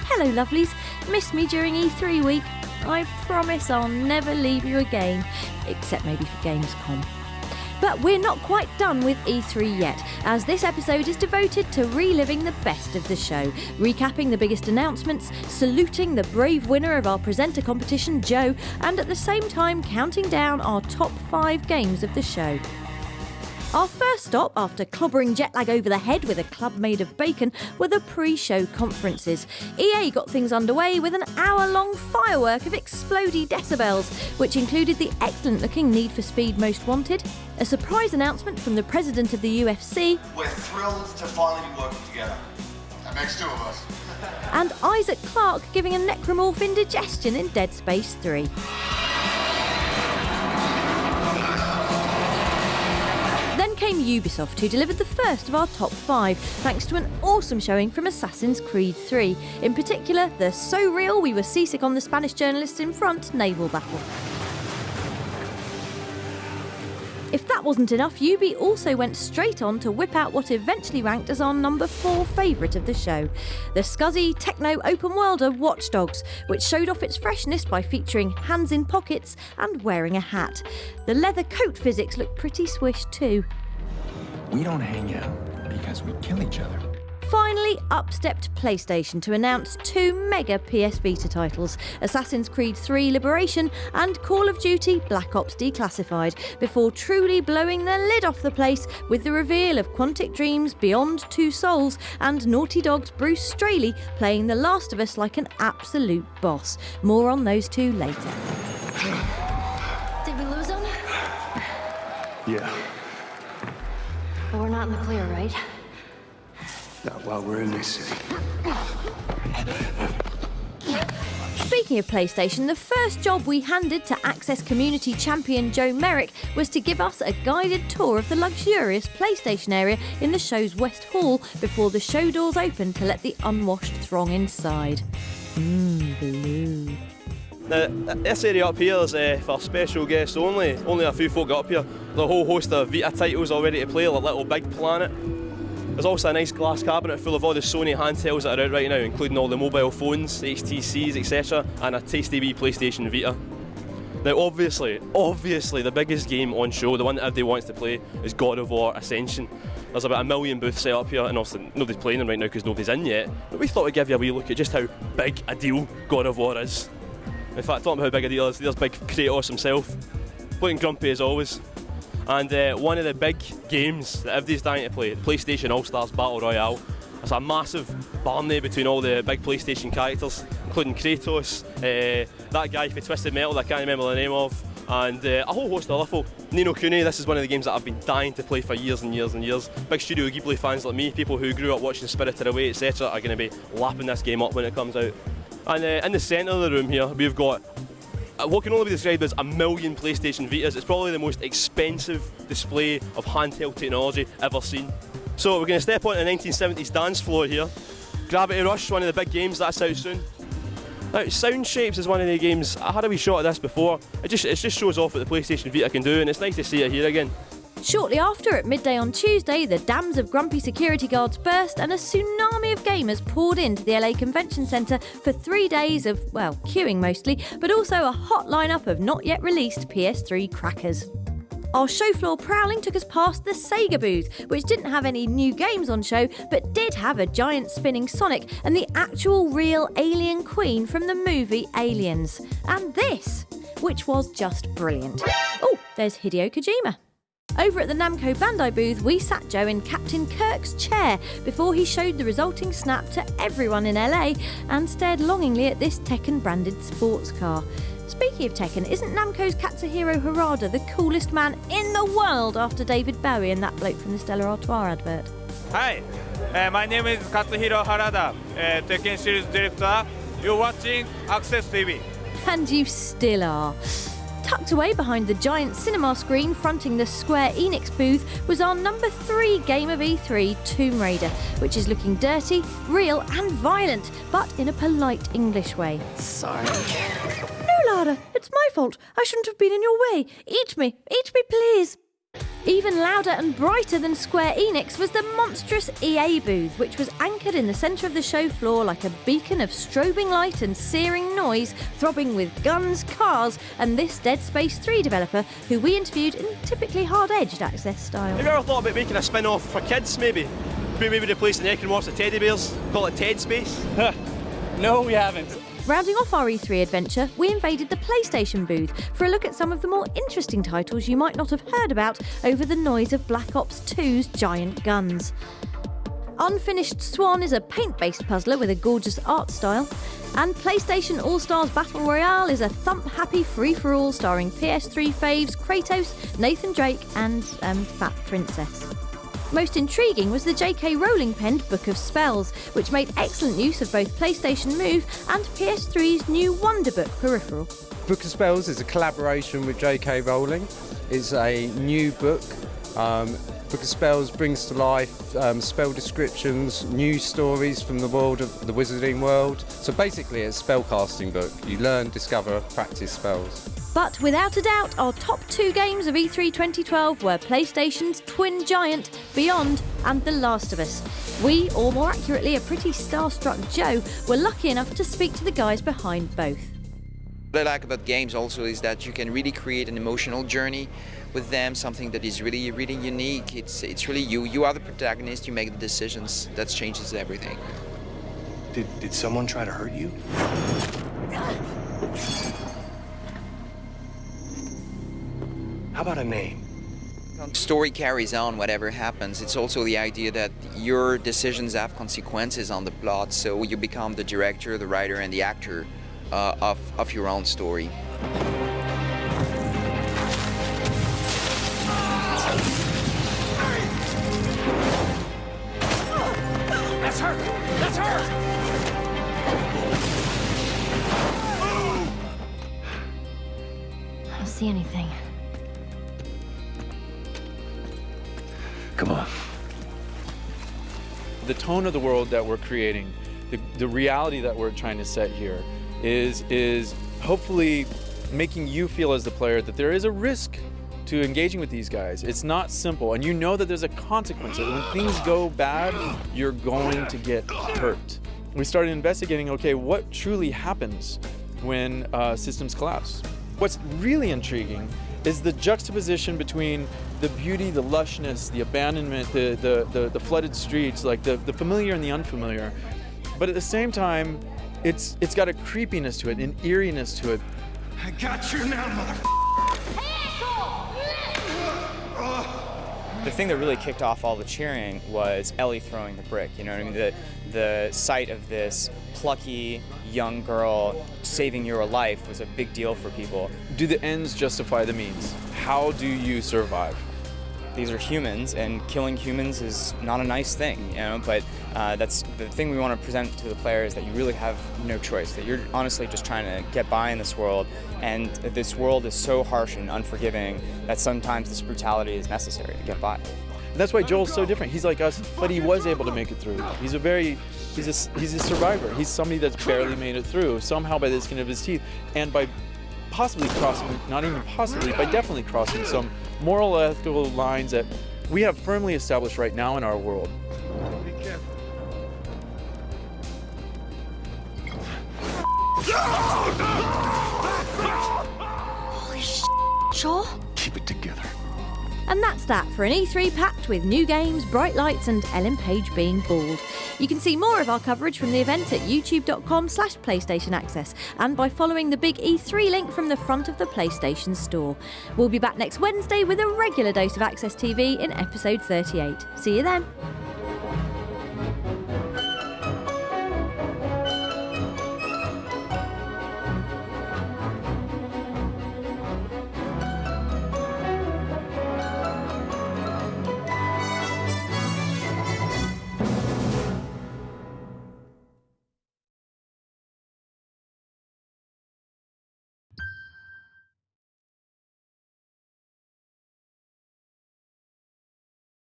Hello lovelies, miss me during E3 week? I promise I'll never leave you again, except maybe for Gamescom. But we're not quite done with E3 yet, as this episode is devoted to reliving the best of the show, recapping the biggest announcements, saluting the brave winner of our presenter competition, Joe, and at the same time counting down our top 5 games of the show. Our first stop, after clobbering jet lag over the head with a club made of bacon, were the pre-show conferences. EA got things underway with an hour-long firework of explodey decibels, which included the excellent-looking Need for Speed Most Wanted, a surprise announcement from the president of the UFC. We're thrilled to finally be working together. That makes 2 of us. And Isaac Clarke giving a necromorph indigestion in Dead Space 3. Then came Ubisoft, who delivered the first of our top 5, thanks to an awesome showing from Assassin's Creed 3. In particular, the so real we were seasick on the Spanish journalists in front naval battle. If that wasn't enough, Ubi also went straight on to whip out what eventually ranked as our number 4 favourite of the show, the scuzzy techno open worlder Watch Dogs, which showed off its freshness by featuring hands in pockets and wearing a hat. The leather coat physics looked pretty swish too. We don't hang out because we kill each other. Finally, up stepped PlayStation to announce 2 mega PS Vita titles, Assassin's Creed 3 Liberation and Call of Duty Black Ops Declassified, before truly blowing the lid off the place with the reveal of Quantic Dream's Beyond Two Souls and Naughty Dog's Bruce Straley playing The Last of Us like an absolute boss. More on those 2 later. Did we lose them? Yeah, But we're not in the clear, right? not while we're in this city. Speaking of PlayStation, the first job we handed to Access community champion Joe Merrick was to give us a guided tour of the luxurious PlayStation area in the show's West Hall before the show doors opened to let the unwashed throng inside. Blue. Now, this area up here is for special guests only. Only a few folk got up here. There's a whole host of Vita titles already to play, like Little Big Planet. There's also a nice glass cabinet full of all the Sony handhelds that are out right now, including all the mobile phones, HTCs, etc., and a tasty wee PlayStation Vita. Now, obviously, the biggest game on show, the one that everybody wants to play, is God of War Ascension. There's about 1 million booths set up here, and obviously nobody's playing them right now because nobody's in yet. But we thought we'd give you a wee look at just how big a deal God of War is. In fact, talking about how big a deal it is, there's big Kratos himself, looking grumpy as always. And one of the big games that everybody's dying to play, PlayStation All-Stars Battle Royale. It's a massive barney between all the big PlayStation characters, including Kratos, that guy for Twisted Metal that I can't remember the name of, and a whole host of other folk. Ni no Kuni, this is one of the games that I've been dying to play for years and years and years. Big Studio Ghibli fans like me, people who grew up watching Spirited Away, etc., are going to be lapping this game up when it comes out. And in the centre of the room here, we've got what can only be described as 1 million PlayStation Vitas. It's probably the most expensive display of handheld technology ever seen. So we're going to step onto the 1970s dance floor here. Gravity Rush, one of the big games, that's out soon. Now, Sound Shapes is one of the games, I had a wee shot of this before. It just shows off what the PlayStation Vita can do, and it's nice to see it here again. Shortly after, at midday on Tuesday, the dams of grumpy security guards burst and a tsunami of gamers poured into the LA Convention Centre for 3 days of, well, queuing mostly, but also a hot lineup of not yet released PS3 crackers. Our show floor prowling took us past the Sega booth, which didn't have any new games on show, but did have a giant spinning Sonic and the actual real alien queen from the movie Aliens. And this, which was just brilliant. Oh, there's Hideo Kojima. Over at the Namco Bandai booth, we sat Joe in Captain Kirk's chair before he showed the resulting snap to everyone in LA and stared longingly at this Tekken-branded sports car. Speaking of Tekken, isn't Namco's Katsuhiro Harada the coolest man in the world after David Bowie and that bloke from the Stella Artois advert? Hi, my name is Katsuhiro Harada, Tekken series director. You're watching Access TV. And you still are. Tucked away behind the giant cinema screen fronting the Square Enix booth was our number 3 game of E3, Tomb Raider, which is looking dirty, real and violent, but in a polite English way. Sorry. No, Lara, it's my fault. I shouldn't have been in your way. Eat me, please. Even louder and brighter than Square Enix was the monstrous EA booth, which was anchored in the centre of the show floor like a beacon of strobing light and searing noise, throbbing with guns, cars, and this Dead Space 3 developer, who we interviewed in typically hard-edged access style. Have you ever thought about making a spin-off for kids, maybe? Maybe replacing the Eck and Morse with teddy bears? Call it Ted Space? No, we haven't. Rounding off our E3 adventure, we invaded the PlayStation booth for a look at some of the more interesting titles you might not have heard about over the noise of Black Ops 2's giant guns. Unfinished Swan is a paint-based puzzler with a gorgeous art style, and PlayStation All-Stars Battle Royale is a thump-happy free-for-all starring PS3 faves Kratos, Nathan Drake and Fat Princess. Most intriguing was the J.K. Rowling-penned Book of Spells, which made excellent use of both PlayStation Move and PS3's new Wonderbook peripheral. Book of Spells is a collaboration with J.K. Rowling. It's a new book. Book of Spells brings to life spell descriptions, new stories from the world of the wizarding world. So basically it's a spellcasting book. You learn, discover, practice spells. But without a doubt, our top 2 games of E3 2012 were PlayStation's twin giant, Beyond, and The Last of Us. We, or more accurately, a pretty starstruck Joe, were lucky enough to speak to the guys behind both. What I like about games also is that you can really create an emotional journey with them, something that is really, really unique. It's really you. You are the protagonist, you make the decisions. That changes everything. Did someone try to hurt you? How about a name? The story carries on whatever happens. It's also the idea that your decisions have consequences on the plot, so you become the director, the writer, and the actor of your own story. That's her! That's her! I don't see anything. Come on. The tone of the world that we're creating, the reality that we're trying to set here is hopefully making you feel as the player that there is a risk to engaging with these guys. It's not simple, and you know that there's a consequence. When things go bad, you're going to get hurt. We started investigating, okay, what truly happens when systems collapse? What's really intriguing is the juxtaposition between the beauty, the lushness, the abandonment, the flooded streets, like the familiar and the unfamiliar. But at the same time, it's got a creepiness to it, an eeriness to it. I got you now, motherfucker. The thing that really kicked off all the cheering was Ellie throwing the brick. You know what I mean? The sight of this plucky young girl saving your life was a big deal for people. Do the ends justify the means? How do you survive? These are humans, and killing humans is not a nice thing, you know, but that's the thing we want to present to the players, that you really have no choice, that you're honestly just trying to get by in this world, and this world is so harsh and unforgiving that sometimes this brutality is necessary to get by. And that's why Joel's so different. He's like us, but he was able to make it through. He's a survivor. He's somebody that's barely made it through, somehow by the skin of his teeth, and by possibly crossing, not even possibly, by definitely crossing some moral, ethical lines that we have firmly established right now in our world. Be careful. Holy shit, Joel? Keep it together. And that's that for an E3 packed with new games, bright lights and Ellen Page being bald. You can see more of our coverage from the event at youtube.com/PlayStation Access and by following the big E3 link from the front of the PlayStation Store. We'll be back next Wednesday with a regular dose of Access TV in episode 38. See you then.